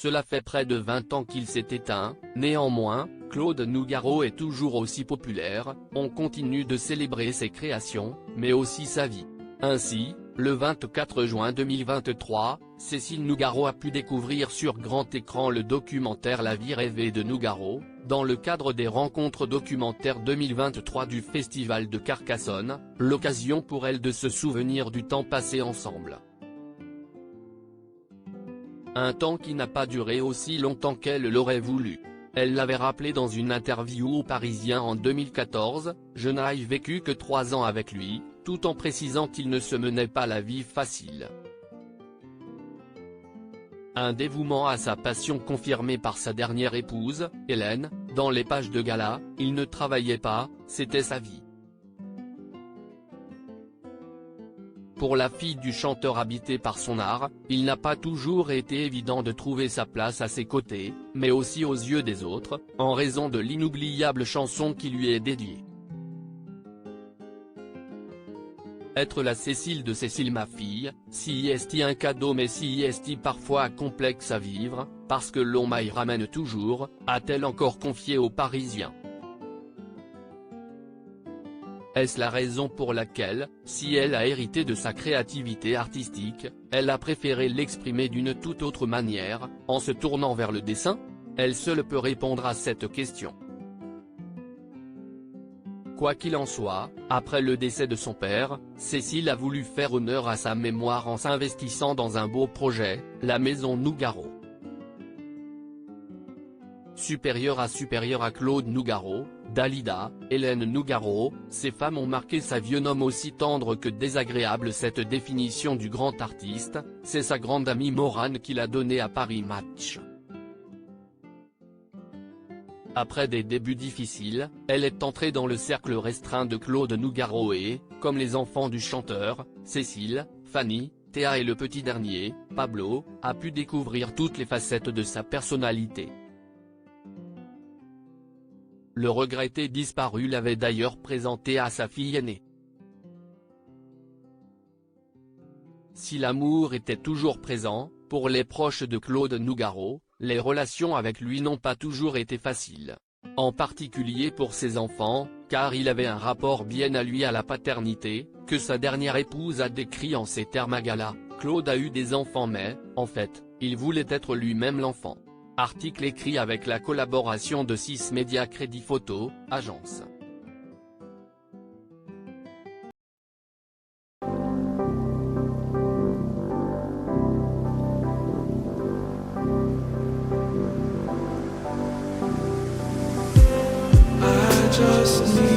Cela fait près de 20 ans qu'il s'est éteint, néanmoins, Claude Nougaro est toujours aussi populaire, on continue de célébrer ses créations, mais aussi sa vie. Ainsi, le 24 juin 2023, Cécile Nougaro a pu découvrir sur grand écran le documentaire La vie rêvée de Nougaro, dans le cadre des rencontres documentaires 2023 du Festival de Carcassonne, l'occasion pour elle de se souvenir du temps passé ensemble. Un temps qui n'a pas duré aussi longtemps qu'elle l'aurait voulu. Elle l'avait rappelé dans une interview au Parisien en 2014, « Je n'ai vécu que 3 ans avec lui », tout en précisant qu'il ne se menait pas la vie facile. Un dévouement à sa passion confirmé par sa dernière épouse, Hélène, dans les pages de gala, il ne travaillait pas, c'était sa vie. Pour la fille du chanteur habité par son art, il n'a pas toujours été évident de trouver sa place à ses côtés, mais aussi aux yeux des autres, en raison de l'inoubliable chanson qui lui est dédiée. Être la Cécile de Cécile ma fille, si est un cadeau mais si est parfois complexe à vivre, parce que l'on m'y ramène toujours, a-t-elle encore confié aux Parisiens. Est-ce la raison pour laquelle, si elle a hérité de sa créativité artistique, elle a préféré l'exprimer d'une toute autre manière, en se tournant vers le dessin? Elle seule peut répondre à cette question. Quoi qu'il en soit, après le décès de son père, Cécile a voulu faire honneur à sa mémoire en s'investissant dans un beau projet, la Maison Nougaro. Supérieure à Claude Nougaro, Dalida, Hélène Nougaro, ces femmes ont marqué sa vie. Un homme aussi tendre que désagréable. Cette définition du grand artiste, c'est sa grande amie Morane qui l'a donnée à Paris Match. Après des débuts difficiles, elle est entrée dans le cercle restreint de Claude Nougaro et, comme les enfants du chanteur, Cécile, Fanny, Théa et le petit dernier, Pablo, a pu découvrir toutes les facettes de sa personnalité. Le regretté disparu l'avait d'ailleurs présenté à sa fille aînée. Si l'amour était toujours présent, pour les proches de Claude Nougaro, les relations avec lui n'ont pas toujours été faciles. En particulier pour ses enfants, car il avait un rapport bien à lui à la paternité, que sa dernière épouse a décrit en ces termes à gala. Claude a eu des enfants mais, en fait, il voulait être lui-même l'enfant. Article écrit avec la collaboration de 6 Médias Crédit Photo, agence. Just need